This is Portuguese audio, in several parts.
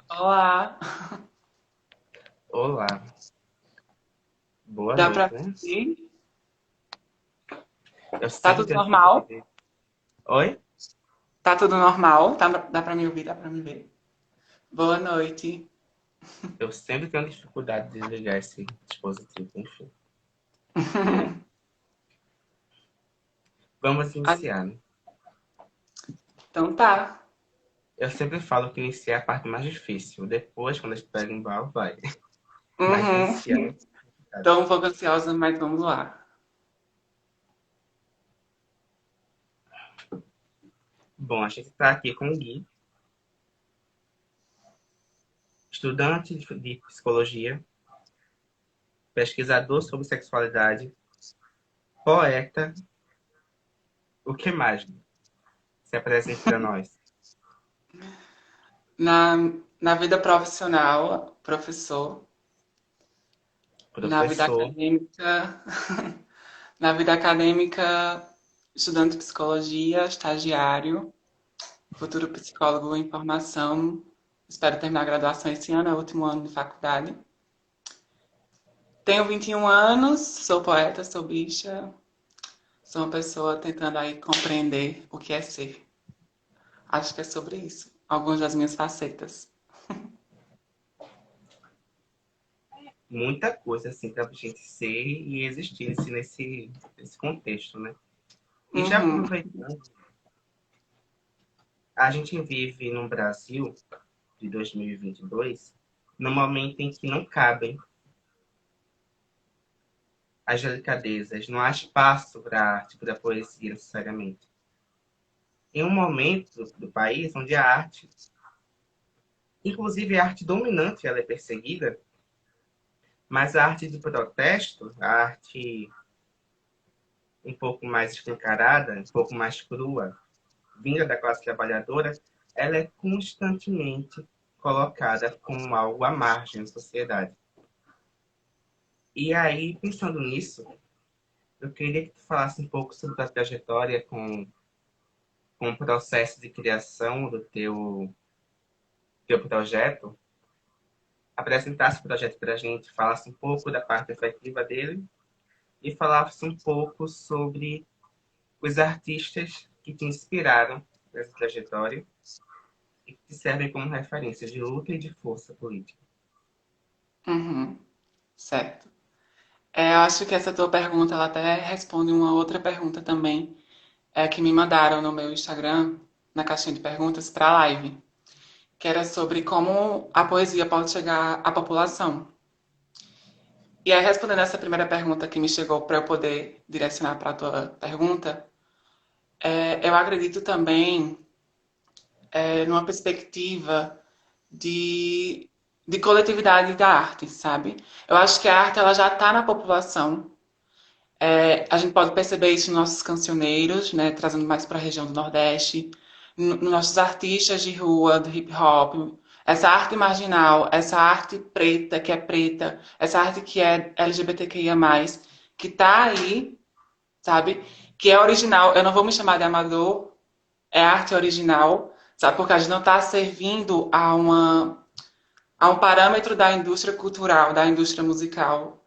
Olá, Olá, boa dá noite, pra né? ouvir? Eu Tá sempre tudo tenho normal? dificuldade. Oi? Tá tudo normal? Dá pra me ouvir? Dá pra me ver? Boa noite. Eu sempre tenho dificuldade de desligar esse dispositivo, enfim. Vamos Ah, iniciar, né? então tá. Eu sempre falo que iniciar é a parte mais difícil. Depois, quando a gente pega embalo, vai. Mas Uhum. iniciar é complicado. Tô um pouco ansiosa, mas vamos lá. Bom, a gente está aqui com o Gui, estudante de psicologia, pesquisador sobre sexualidade, poeta. O que mais? Gui? Se apresente para nós. Na, na vida profissional, professor. Na vida Professor, acadêmica, na vida acadêmica, estudante de psicologia, estagiário, futuro psicólogo em formação. Espero terminar a graduação esse ano, é o último ano de faculdade. Tenho 21 anos, sou poeta, sou bicha, sou uma pessoa tentando aí compreender o que é ser. Acho que é sobre isso. Algumas das minhas facetas. muita coisa assim para a gente ser e existir assim, nesse contexto, né? E já Uhum. aproveitando, a gente vive no Brasil de 2022 no momento em que não cabem as delicadezas, não há espaço para a arte, para a poesia necessariamente. Em um momento do país onde a arte, inclusive a arte dominante, ela é perseguida, mas a arte de protesto, a arte um pouco mais escancarada, um pouco mais crua, vinda da classe trabalhadora, ela é constantemente colocada como algo à margem da sociedade. E aí, pensando nisso, eu queria que tu falasse um pouco sobre a tua trajetória com o processo de criação do teu projeto, apresentasse o projeto para a gente, falasse um pouco da parte efetiva dele e falasse um pouco sobre os artistas que te inspiraram nessa trajetória e que te servem como referências de luta e de força política. Uhum. Certo. Eu acho que essa tua pergunta, ela até responde uma outra pergunta também, que me mandaram no meu Instagram, na caixinha de perguntas, para a live, que era sobre como a poesia pode chegar à população. E aí, respondendo essa primeira pergunta que me chegou para eu poder direcionar para a tua pergunta, eu acredito também numa perspectiva de, de coletividade da arte, sabe? Eu acho que a arte ela já está na população. A gente pode perceber isso nos nossos cancioneiros, né, trazendo mais para a região do Nordeste, nos nossos artistas de rua, do hip hop, essa arte marginal, essa arte preta, essa arte que é LGBTQIA+, que está aí, sabe? Que é original. Eu não vou me chamar de amador, é arte original, sabe? Porque a gente não está servindo a um parâmetro da indústria cultural, da indústria musical.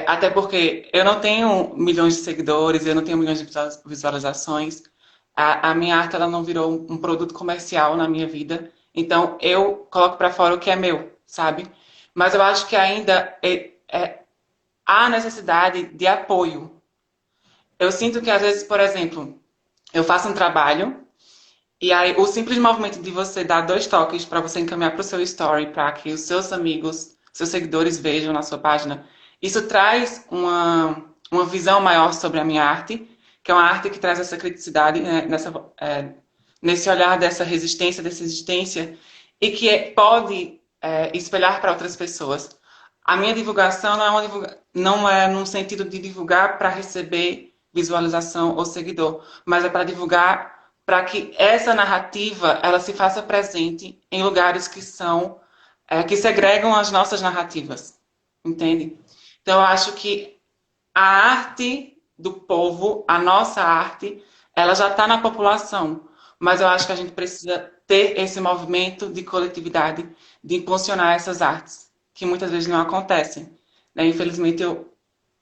Até porque eu não tenho milhões de seguidores, eu não tenho milhões de visualizações. A minha arte ela não virou um produto comercial na minha vida. Então eu coloco para fora o que é meu, sabe? Mas eu acho que ainda há necessidade de apoio. Eu sinto que às vezes, por exemplo, eu faço um trabalho e aí, o simples movimento de você dar dois toques para você encaminhar para o seu story, para que os seus amigos, seus seguidores vejam na sua página, isso traz uma visão maior sobre a minha arte, que é uma arte que traz essa criticidade, né, nesse olhar dessa resistência, dessa existência, e que pode espelhar para outras pessoas. A minha divulgação não é num sentido de divulgar para receber visualização ou seguidor, mas é para divulgar para que essa narrativa ela se faça presente em lugares que são que segregam as nossas narrativas, entende? Então eu acho que a arte do povo, a nossa arte, ela já está na população, mas eu acho que a gente precisa ter esse movimento de coletividade, de impulsionar essas artes, que muitas vezes não acontecem. Né? Infelizmente, eu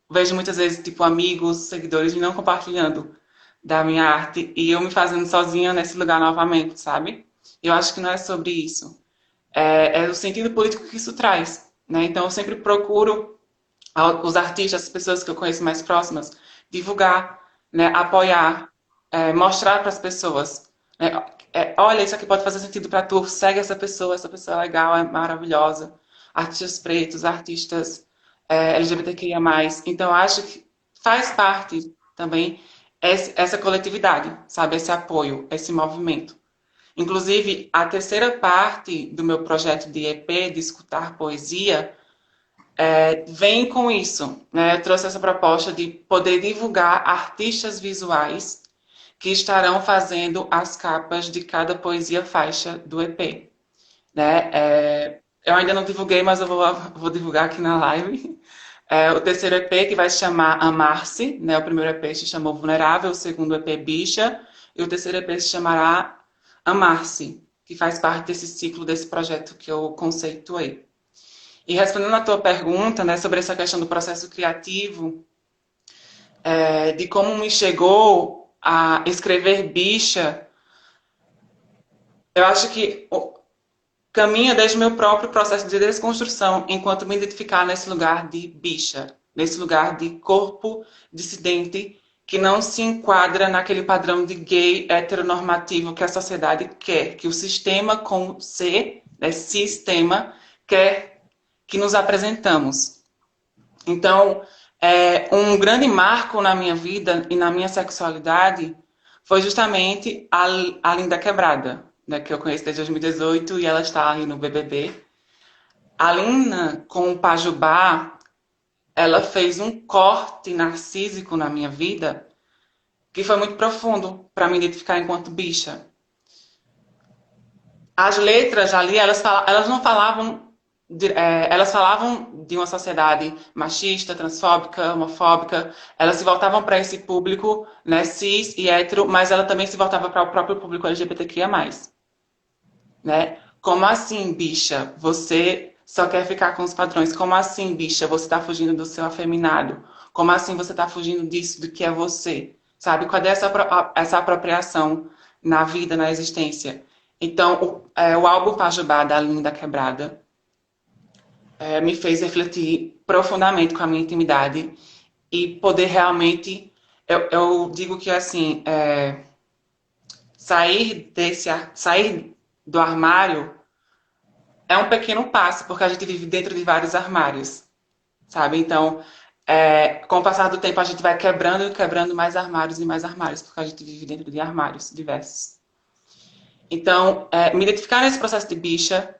vejo muitas vezes, tipo, amigos, seguidores não compartilhando da minha arte e eu me fazendo sozinha nesse lugar novamente, sabe? Eu acho que não é sobre isso. É o sentido político que isso traz, né? Então, eu sempre procuro os artistas, as pessoas que eu conheço mais próximas, divulgar, né? Apoiar, mostrar para as pessoas. Né? Olha, isso aqui pode fazer sentido para tu, segue essa pessoa é legal, é maravilhosa. Artistas pretos, artistas LGBTQIA+. Então, eu acho que faz parte também essa coletividade, sabe? Esse apoio, esse movimento. Inclusive, a terceira parte do meu projeto de EP, de escutar poesia, vem com isso. Né? Eu trouxe essa proposta de poder divulgar artistas visuais que estarão fazendo as capas de cada poesia faixa do EP. Né? Eu ainda não divulguei, mas eu vou divulgar aqui na live. O terceiro EP que vai se chamar Amar-se, né? O primeiro EP se chamou Vulnerável, o segundo EP Bicha, e o terceiro EP se chamará Amar-se, que faz parte desse ciclo, desse projeto que eu conceituei. E respondendo à tua pergunta, né, sobre essa questão do processo criativo, de como me chegou a escrever Bicha, eu acho que caminha desde o meu próprio processo de desconstrução, enquanto me identificar nesse lugar de bicha, nesse lugar de corpo dissidente que não se enquadra naquele padrão de gay heteronormativo que a sociedade quer, que o sistema com C, né, sistema, quer que nos apresentamos. Então, um grande marco na minha vida e na minha sexualidade foi justamente a Linda Quebrada, né, que eu conheço desde 2018 e ela está aí no BBB. A Lina, com o Pajubá, ela fez um corte narcísico na minha vida que foi muito profundo para me identificar enquanto bicha. As letras ali, elas não falavam elas falavam de uma sociedade machista, transfóbica, homofóbica. Elas se voltavam para esse público, né, cis e hétero, mas ela também se voltava para o próprio público LGBTQIA+. Né? Como assim, bicha? Você só quer ficar com os padrões? Como assim, bicha? Você está fugindo do seu afeminado? Como assim você está fugindo disso, do que é você? Sabe? Cadê essa apropriação na vida, na existência? Então, o álbum Pajubá, da Linda Quebrada, me fez refletir profundamente com a minha intimidade e poder realmente, eu digo que assim, sair do armário é um pequeno passo, porque a gente vive dentro de vários armários, sabe? Então, com o passar do tempo, a gente vai quebrando e quebrando mais armários e mais armários, porque a gente vive dentro de armários diversos. Então, me identificar nesse processo de bicha,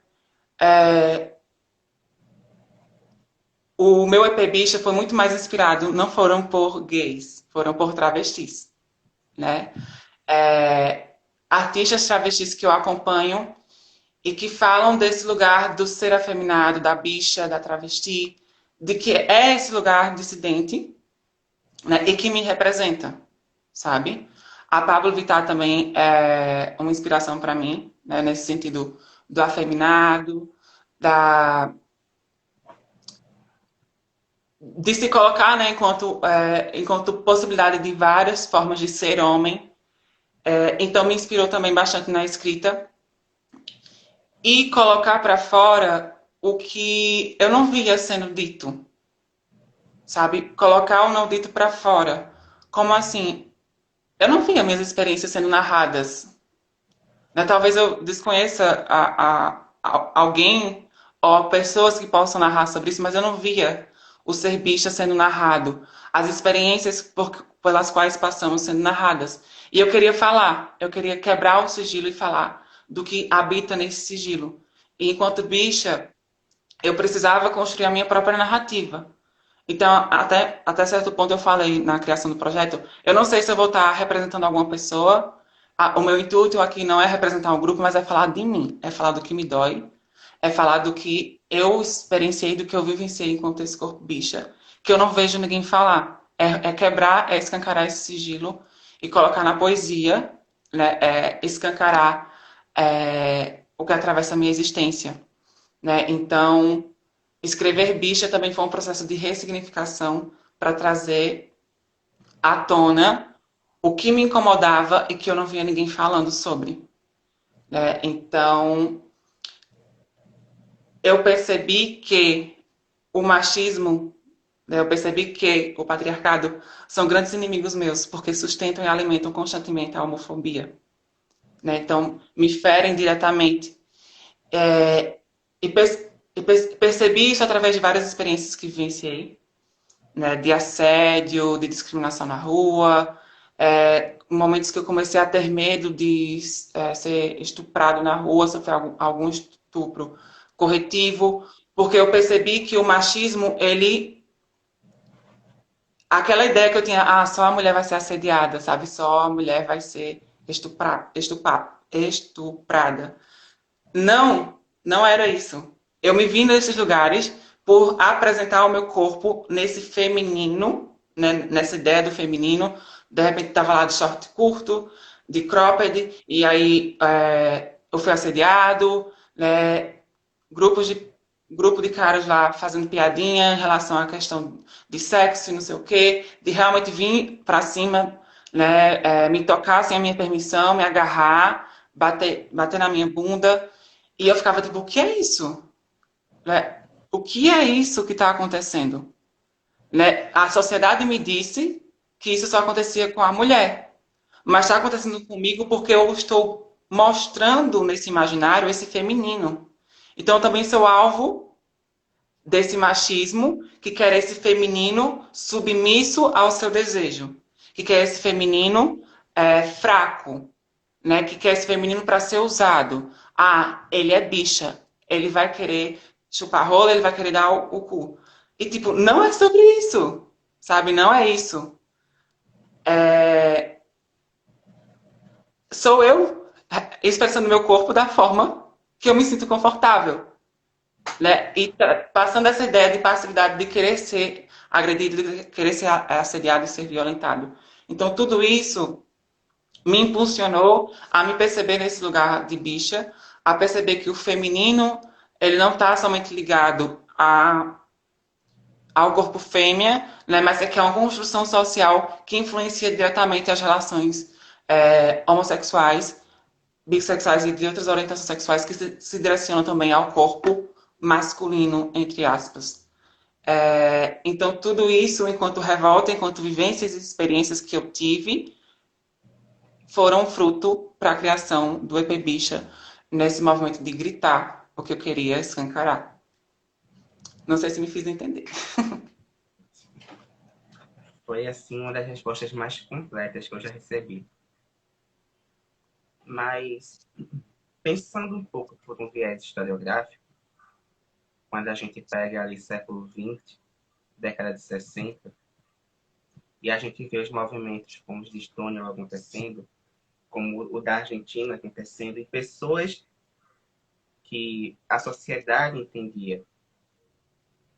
o meu EP Bicha foi muito mais inspirado, não foram por gays, foram por travestis, né? Artistas travestis que eu acompanho e que falam desse lugar do ser afeminado, da bicha, da travesti, de que é esse lugar dissidente, né? E que me representa, sabe? A Pablo Vittar também é uma inspiração para mim, né? Nesse sentido do afeminado, de se colocar, né, enquanto possibilidade de várias formas de ser homem. Então me inspirou também bastante na escrita e colocar para fora o que eu não via sendo dito, sabe? Colocar o não dito para fora. Como assim? Eu não via minhas experiências sendo narradas. Né? Talvez eu desconheça alguém ou pessoas que possam narrar sobre isso, mas eu não via o ser bicha sendo narrado, as experiências pelas quais passamos sendo narradas. E eu queria falar, eu queria quebrar o sigilo e falar do que habita nesse sigilo. E enquanto bicha, eu precisava construir a minha própria narrativa. Então, até certo ponto eu falei na criação do projeto, eu não sei se eu vou estar representando alguma pessoa. O meu intuito aqui não é representar um grupo, mas é falar de mim, é falar do que me dói, é falar do que eu experienciei, do que eu vivenciei enquanto esse corpo bicha, que eu não vejo ninguém falar. É quebrar, é escancarar esse sigilo e colocar na poesia, né, escancarar o que atravessa a minha existência, né? Então, escrever Bicha também foi um processo de ressignificação para trazer à tona o que me incomodava e que eu não via ninguém falando sobre, né? Então, eu percebi que o machismo, né, eu percebi que o patriarcado são grandes inimigos meus, porque sustentam e alimentam constantemente a homofobia, né? Então, me ferem diretamente. E, percebi isso através de várias experiências que vivenciei, né, de assédio, de discriminação na rua, momentos que eu comecei a ter medo de ser estuprado na rua, sofrer algum estupro corretivo, porque eu percebi que o machismo, ele... Aquela ideia que eu tinha, só a mulher vai ser assediada, sabe? Só a mulher vai ser estuprada. Não, não era isso. Eu me vi nesses lugares por apresentar o meu corpo nesse feminino, né, nessa ideia do feminino. De repente estava lá de short curto, de cropped, e aí eu fui assediado, né, grupos de, grupo de caras lá fazendo piadinha em relação à questão de sexo e não sei o quê, de realmente vir para cima, né, me tocar sem a minha permissão, me agarrar, bater na minha bunda. E eu ficava tipo, o que é isso? Né? O que é isso que está acontecendo? Né? A sociedade me disse que isso só acontecia com a mulher. Mas está acontecendo comigo porque eu estou mostrando nesse imaginário esse feminino. Então eu também sou alvo desse machismo que quer esse feminino submisso ao seu desejo. Que quer esse feminino fraco, né, que quer esse feminino para ser usado. Ele é bicha, ele vai querer chupar rola, ele vai querer dar o cu. E, tipo, não é sobre isso, sabe? Não é isso. Sou eu expressando meu corpo da forma que eu me sinto confortável, né? E passando essa ideia de passividade, de querer ser agredido, de querer ser assediado e ser violentado. Então, tudo isso me impulsionou a me perceber nesse lugar de bicha, a perceber que o feminino ele não está somente ligado ao corpo fêmea, né, mas é que é uma construção social que influencia diretamente as relações homossexuais, bissexuais e de outras orientações sexuais que se direcionam também ao corpo masculino, entre aspas. Então, tudo isso, enquanto revolta, enquanto vivências e experiências que eu tive, foram fruto para a criação do EP Bicha, nesse movimento de gritar o que eu queria escancarar. Não sei se me fiz entender. Foi, assim, uma das respostas mais completas que eu já recebi. Mas, pensando um pouco por um viés historiográfico, quando a gente pega ali século XX, década de 60, e a gente vê os movimentos como os de Stonewall acontecendo, como o da Argentina acontecendo, e pessoas que a sociedade entendia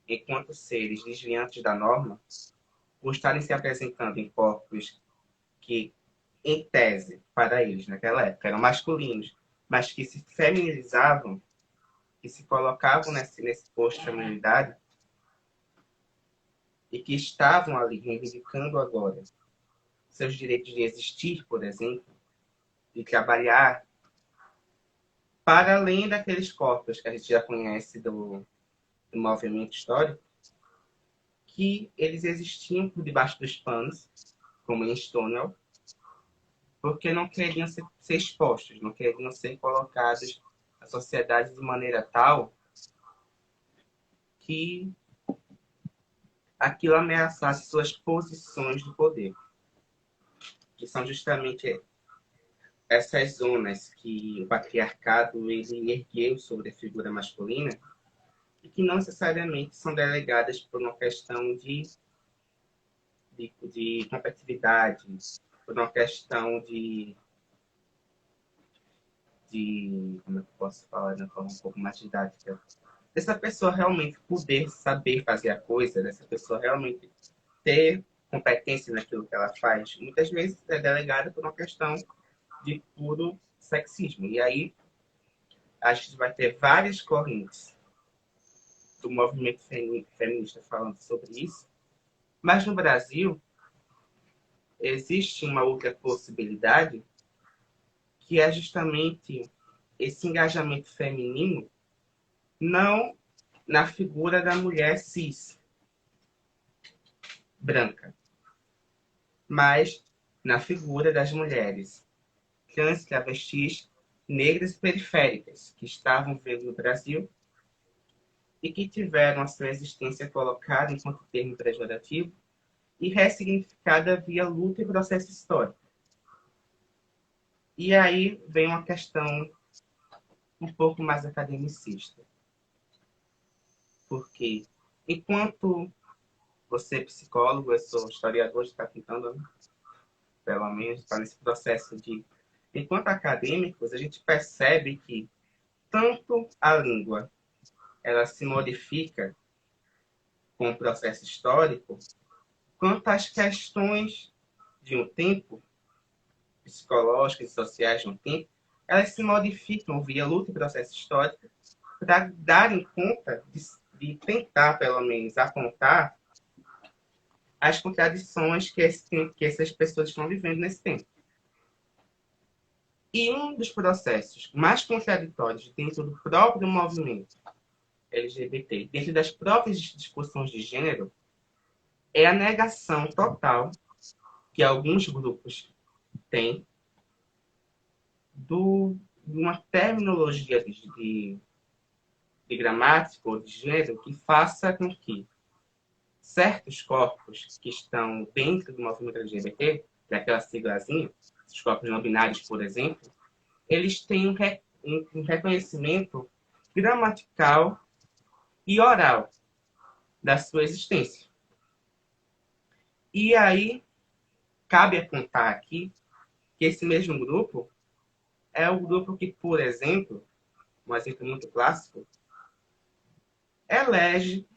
enquanto seres desviantes da norma, por estarem se apresentando em corpos que, em tese, para eles, naquela época, eram masculinos, mas que se feminizavam, que se colocavam nesse posto de feminilidade, e que estavam ali reivindicando agora seus direitos de existir, por exemplo, de trabalhar, para além daqueles corpos que a gente já conhece do movimento histórico, que eles existiam por debaixo dos panos, como em Stonewall, porque não queriam ser expostos, não queriam ser colocados na sociedade de maneira tal que aquilo ameaçasse suas posições de poder, que são justamente essas zonas que o patriarcado ele ergueu sobre a figura masculina e que não necessariamente são delegadas por uma questão de competitividade, por uma questão como é que eu posso falar de uma forma um pouco mais didática, dessa pessoa realmente poder saber fazer a coisa, dessa pessoa realmente ter competência naquilo que ela faz, muitas vezes é delegada por uma questão de puro sexismo. E aí a gente vai ter várias correntes do movimento feminista falando sobre isso, mas no Brasil existe uma outra possibilidade, que é justamente esse engajamento feminino, não na figura da mulher cis, branca, mas na figura das mulheres trans, travestis, negras e periféricas, que estavam vivendo no Brasil e que tiveram a sua existência colocada enquanto termo pejorativo e ressignificada via luta e processo histórico. E aí vem uma questão um pouco mais academicista. Porque, enquanto você é psicólogo, eu sou historiador, está tentando, pelo menos, está nesse processo de... Enquanto acadêmicos, a gente percebe que tanto a língua ela se modifica com o processo histórico, quanto as questões de um tempo, psicológicas e sociais de um tempo, elas se modificam via luta e processo histórico para darem conta de tentar, pelo menos, apontar as contradições que essas pessoas estão vivendo nesse tempo. E um dos processos mais contraditórios dentro do próprio movimento LGBT, dentro das próprias discussões de gênero, é a negação total que alguns grupos têm de uma terminologia de gramática ou de gênero que faça com que certos corpos que estão dentro do movimento LGBT, que é aquela siglazinha, os corpos não binários, por exemplo, eles têm um reconhecimento gramatical e oral da sua existência. E aí, cabe apontar aqui que esse mesmo grupo é o grupo que, por exemplo, um exemplo muito clássico, elege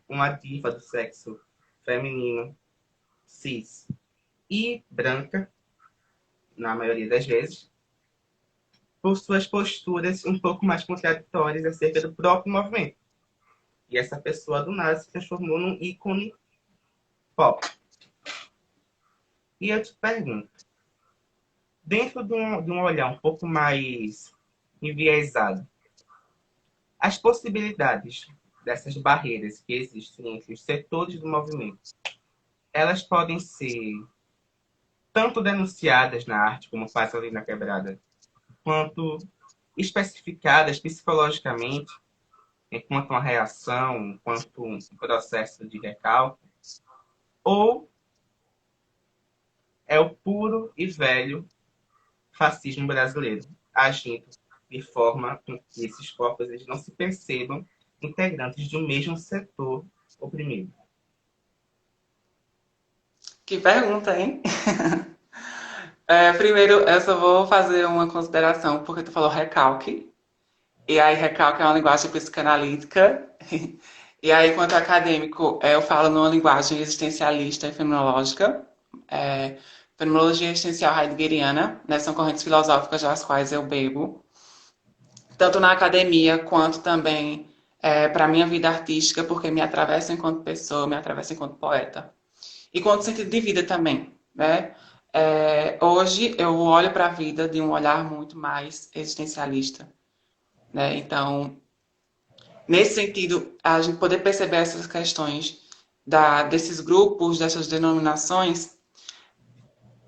uma diva do sexo feminino, cis e branca, na maioria das vezes, por suas posturas um pouco mais contraditórias acerca do próprio movimento. E essa pessoa do nada se transformou num ícone pop. E eu te pergunto, dentro de um olhar um pouco mais enviesado, as possibilidades dessas barreiras que existem entre os setores do movimento, elas podem ser tanto denunciadas na arte, como faz ali na Quebrada, quanto especificadas psicologicamente, enquanto uma reação, enquanto um processo de recalque, ou é o puro e velho fascismo brasileiro, agindo de forma que esses corpos eles não se percebam integrantes de um mesmo setor oprimido. Que pergunta, hein? Primeiro, eu só vou fazer uma consideração, porque tu falou recalque. E aí, recalque é uma linguagem psicanalítica. E aí, quanto acadêmico, eu falo numa linguagem existencialista e fenomenológica. Fenomenologia existencial heideggeriana, né? São correntes filosóficas das quais eu bebo. Tanto na academia, quanto também para a minha vida artística, porque me atravessa enquanto pessoa, me atravessa enquanto poeta. E quanto sentido de vida também, né? Hoje eu olho para a vida de um olhar muito mais existencialista, né? Então, nesse sentido, a gente poder perceber essas questões desses grupos, dessas denominações,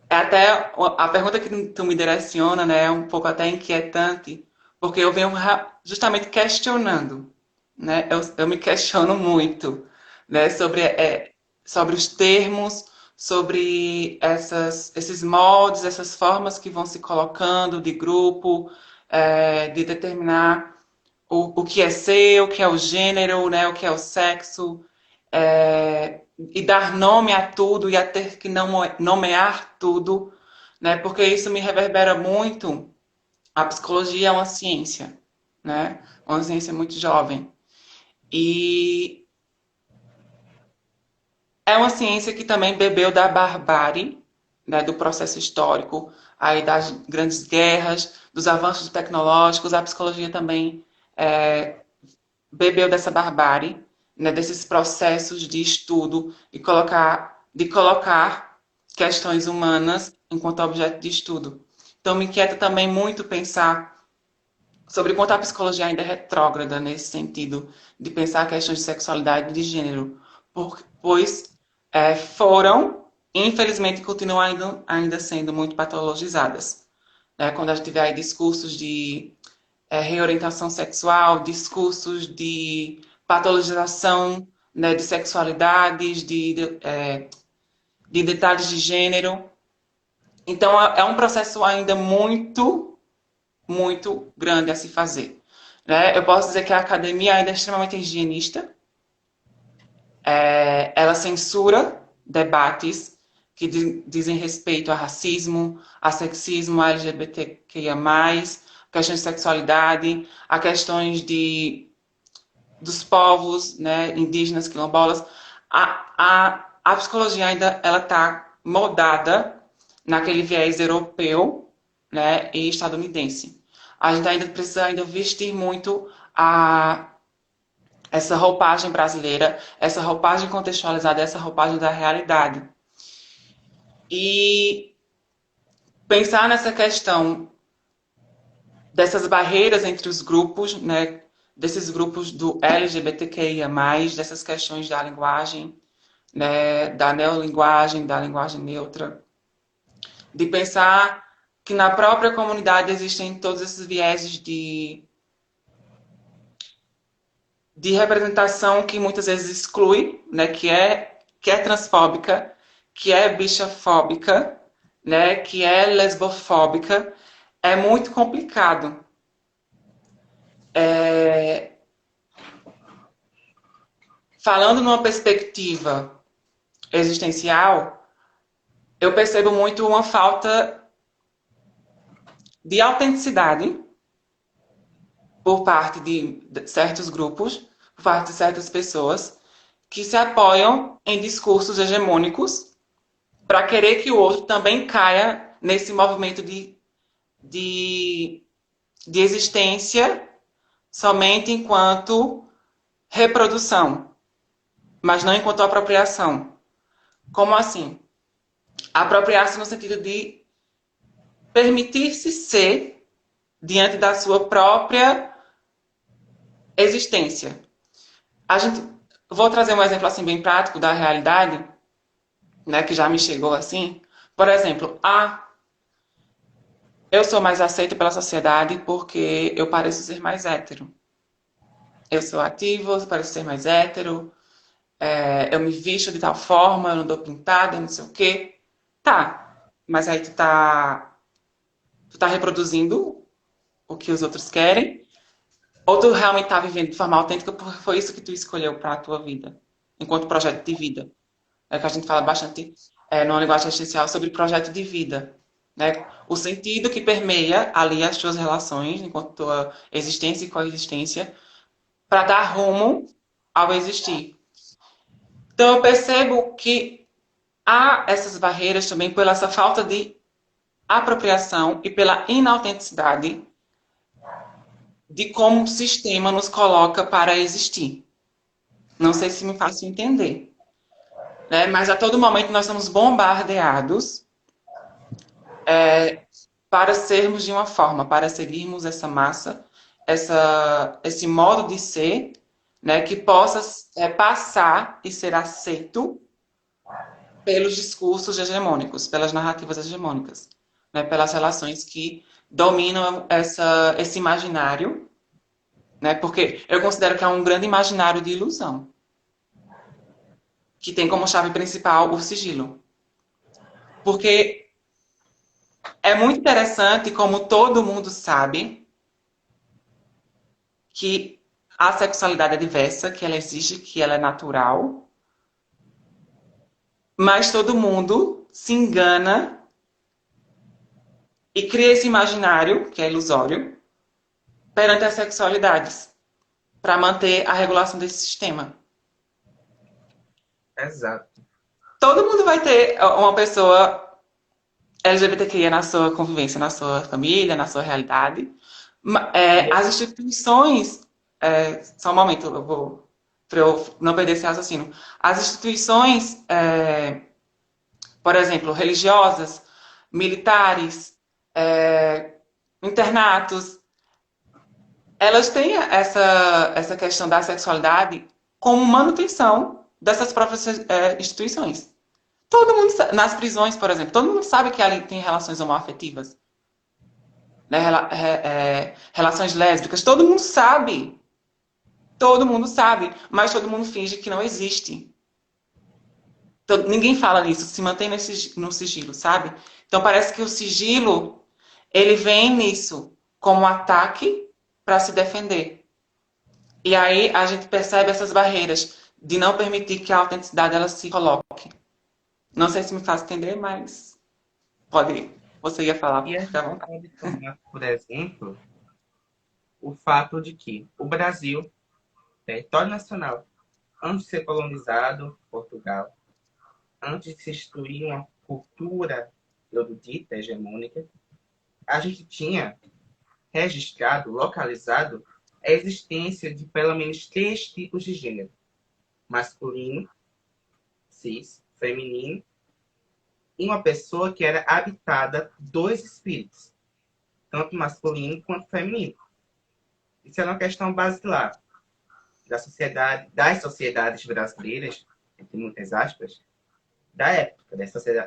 é até a pergunta que tu me direciona, né, é um pouco até inquietante, porque eu venho justamente questionando, né? Eu me questiono muito, né, sobre os termos, sobre esses moldes, essas formas que vão se colocando de grupo, de determinar o que é ser, o que é o gênero, né, o que é o sexo, e dar nome a tudo e a ter que nomear tudo, né, porque isso me reverbera muito. A psicologia é uma ciência, né, uma ciência muito jovem. E é uma ciência que também bebeu da barbárie, né, do processo histórico, aí das grandes guerras, dos avanços tecnológicos, a psicologia também bebeu dessa barbárie, né, desses processos de estudo e de colocar questões humanas enquanto objeto de estudo. Então me inquieta também muito pensar sobre quanto a psicologia ainda é retrógrada nesse sentido de pensar questões de sexualidade e de gênero, pois foram, infelizmente, continuam ainda sendo muito patologizadas. Né? Quando a gente vê aí discursos de reorientação sexual, discursos de patologização, né, de sexualidades, de detalhes de gênero. Então, é um processo ainda muito grande a se fazer. Né? Eu posso dizer que a academia ainda é extremamente higienista, ela censura debates que dizem respeito a racismo, a sexismo, a LGBTQIA+, questões de sexualidade, a questões dos povos, né, indígenas, quilombolas. A psicologia ainda ela está moldada naquele viés europeu, né, e estadunidense. A gente ainda precisa ainda vestir muito essa roupagem brasileira, essa roupagem contextualizada, essa roupagem da realidade. E pensar nessa questão dessas barreiras entre os grupos, né, desses grupos do LGBTQIA+, dessas questões da linguagem, né, da neolinguagem, da linguagem neutra, de pensar que na própria comunidade existem todos esses vieses de representação que muitas vezes exclui, né, que é transfóbica, que é bichafóbica, né, que é lesbofóbica, é muito complicado. Falando numa perspectiva existencial, eu percebo muito uma falta de autenticidade por parte de certos grupos, por parte de certas pessoas, que se apoiam em discursos hegemônicos para querer que o outro também caia nesse movimento de, de existência somente enquanto reprodução, mas não enquanto apropriação. Como assim? Apropriar-se no sentido de permitir-se ser diante da sua própria existência. Vou trazer um exemplo assim bem prático da realidade, né, que já me chegou assim. Por exemplo, eu sou mais aceita pela sociedade porque eu pareço ser mais hétero. Eu sou ativo, eu pareço ser mais hétero, eu me visto de tal forma, eu não dou pintada, não sei o quê. Tá, mas aí tu tá reproduzindo o que os outros querem, ou tu realmente tá vivendo de forma autêntica porque foi isso que tu escolheu para a tua vida, enquanto projeto de vida. É que a gente fala bastante numa linguagem existencial sobre projeto de vida. Né? O sentido que permeia ali as tuas relações, enquanto tua existência e coexistência, para dar rumo ao existir. Então eu percebo que há essas barreiras também pela essa falta de apropriação e pela inautenticidade de como o sistema nos coloca para existir. Não sei se me faço entender, né? Mas a todo momento nós somos bombardeados para sermos de uma forma, para seguirmos essa massa, esse modo de ser, né, que possa passar e ser aceito pelos discursos hegemônicos, pelas narrativas hegemônicas, né, pelas relações que dominam esse imaginário, né, porque eu considero que é um grande imaginário de ilusão, que tem como chave principal o sigilo. Porque é muito interessante como todo mundo sabe que a sexualidade é diversa, que ela existe, que ela é natural, mas todo mundo se engana e cria esse imaginário, que é ilusório, perante as sexualidades, para manter a regulação desse sistema. Exato. Todo mundo vai ter uma pessoa LGBTQIA na sua convivência, na sua família, na sua realidade. E As instituições, só um momento, eu vou, para eu não perder esse raciocínio. As instituições, por exemplo, religiosas, militares, é, internatos, elas têm essa questão da sexualidade como manutenção dessas próprias instituições. Todo mundo, nas prisões, por exemplo, todo mundo sabe que ali tem relações homoafetivas, né? Relações lésbicas, todo mundo sabe, mas todo mundo finge que não existe. Ninguém fala nisso, se mantém no sigilo, sabe? Então parece que o sigilo, ele vem nisso como um ataque para se defender. E aí a gente percebe essas barreiras de não permitir que a autenticidade ela se coloque. Não sei se me faz entender, mas pode ir. Você ia falar, e a fica à gente vontade. pode tomar, por exemplo, o fato de que o Brasil, território nacional, antes de ser colonizado, Portugal, antes de se instituir uma cultura erudita, hegemônica, a gente tinha registrado, localizado, a existência de pelo menos 3 tipos de gênero: masculino, cis, feminino, e uma pessoa que era habitada dos espíritos, tanto masculino quanto feminino. Isso é uma questão basilar das sociedades brasileiras, entre muitas aspas, da época,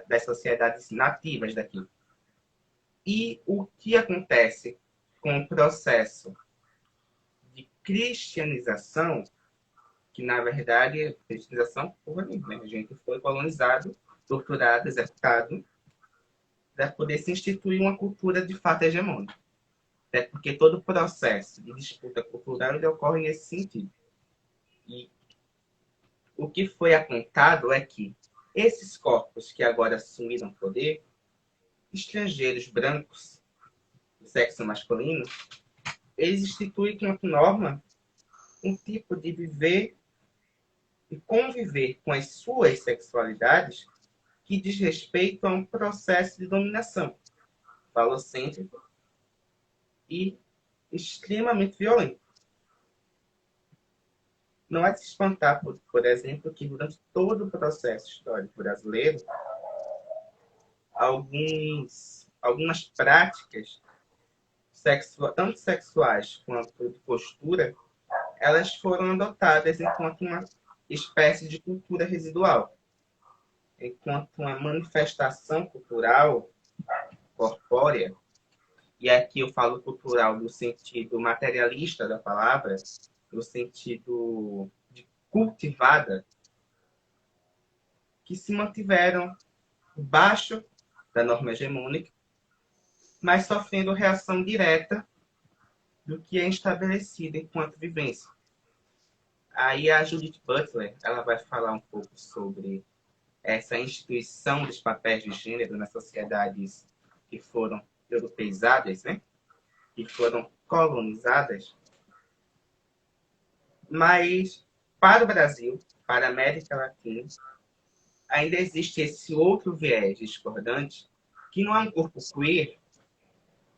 das sociedades nativas daqui. E o que acontece com o processo de cristianização, que na verdade é cristianização pura, né? A gente foi colonizado, torturado, executado, para poder se instituir uma cultura de fato hegemônica. Até porque todo o processo de disputa cultural ele ocorre nesse sentido. E o que foi apontado é que esses corpos que agora assumiram poder, estrangeiros brancos, do sexo masculino, eles instituem como norma um tipo de viver e conviver com as suas sexualidades que diz respeito a um processo de dominação falocêntrico e extremamente violento. Não é de se espantar, por exemplo, que durante todo o processo histórico brasileiro, algumas práticas, tanto sexuais quanto de postura, elas foram adotadas enquanto uma espécie de cultura residual, enquanto uma manifestação cultural corpórea, e aqui eu falo cultural no sentido materialista da palavra, no sentido de cultivada, que se mantiveram baixo da norma hegemônica, mas sofrendo reação direta do que é estabelecido enquanto vivência. Aí a Judith Butler ela vai falar um pouco sobre essa instituição dos papéis de gênero nas sociedades que foram europeizadas, né? Que foram colonizadas. Mas para o Brasil, para a América Latina, ainda existe esse outro viés discordante, que não é um corpo queer,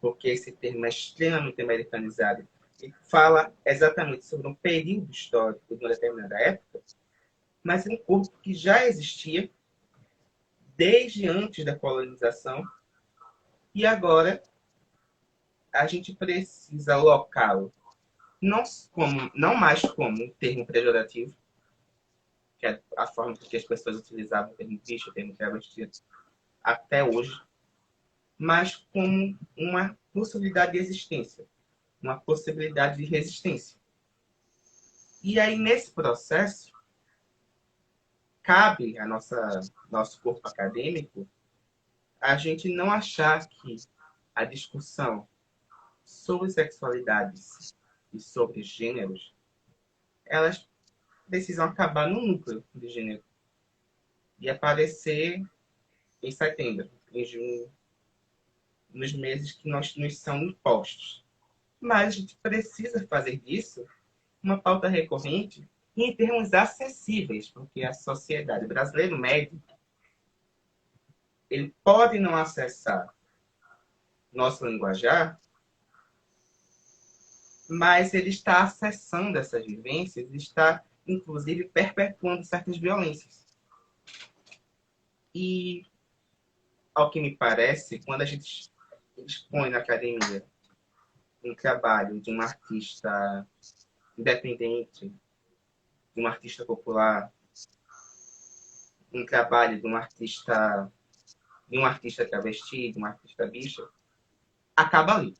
porque esse termo é extremamente americanizado e fala exatamente sobre um período histórico de uma determinada época, mas é um corpo que já existia desde antes da colonização e agora a gente precisa alocá-lo não mais como um termo pejorativo, que é a forma que as pessoas utilizavam o termo bicho, o termo travesti até hoje, mas como uma possibilidade de existência, uma possibilidade de resistência. E aí, nesse processo, cabe a nosso corpo acadêmico a gente não achar que a discussão sobre sexualidades e sobre gêneros, elas precisam acabar no núcleo de gênero e aparecer em setembro, em junho, nos meses que nos são impostos. Mas a gente precisa fazer disso uma pauta recorrente em termos acessíveis, porque a sociedade brasileira média ele pode não acessar nosso linguajar, mas ele está acessando essas vivências, está, inclusive, perpetuando certas violências. E, ao que me parece, quando a gente expõe na academia um trabalho de um artista independente, de um artista popular, um trabalho de um artista travesti, de um artista bicha, acaba ali.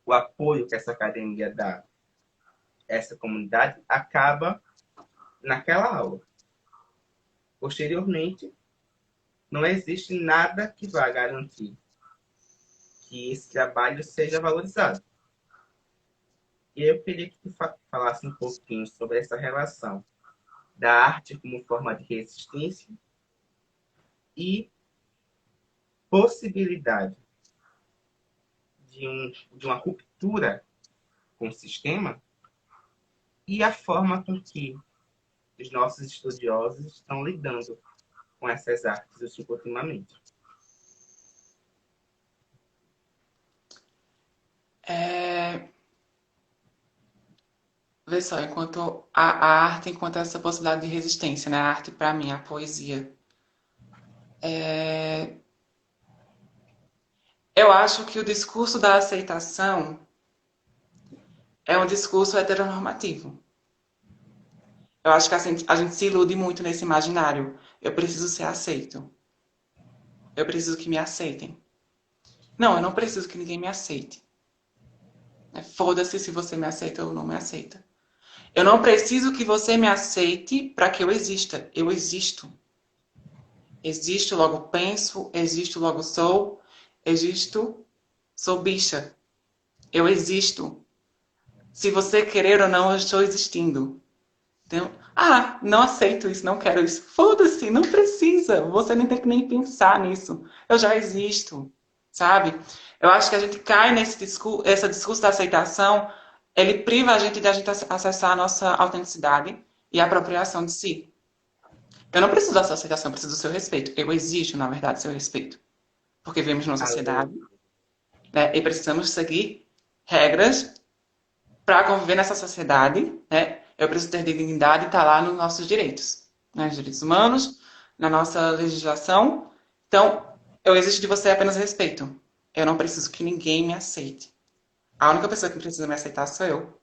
O apoio que essa academia dá a essa comunidade acaba naquela aula. Posteriormente, não existe nada que vá garantir que esse trabalho seja valorizado. E eu queria que tu falasse um pouquinho sobre essa relação da arte como forma de resistência e possibilidade de uma ruptura com o sistema e a forma com que os nossos estudiosos estão lidando com essas artes ultimamente. É, vê só, enquanto a arte, enquanto essa possibilidade de resistência, né? A arte, para mim, a poesia. É, eu acho que o discurso da aceitação é um discurso heteronormativo. Eu acho que a gente se ilude muito nesse imaginário. Eu preciso ser aceito. Eu preciso que me aceitem. Não, eu não preciso que ninguém me aceite. Foda-se se você me aceita ou não me aceita. Eu não preciso que você me aceite para que eu exista. Eu existo. Existo, logo penso. Existo, logo sou. Existo, sou bicha. Eu existo. Se você querer ou não, eu estou existindo. Então, não aceito isso, não quero isso. Foda-se, não precisa. Você nem tem que nem pensar nisso. Eu já existo, sabe? Eu acho que a gente cai nesse discurso, esse discurso da aceitação, ele priva a gente de a gente acessar a nossa autenticidade e a apropriação de si. Eu não preciso da sua aceitação, eu preciso do seu respeito. Eu exijo, na verdade, seu respeito. Porque vivemos numa Ale, sociedade, né, e precisamos seguir regras para conviver nessa sociedade, né, eu preciso ter dignidade e estar lá nos nossos direitos, né, nos direitos humanos, na nossa legislação. Então, eu exijo de você apenas respeito. Eu não preciso que ninguém me aceite. A única pessoa que precisa me aceitar sou eu.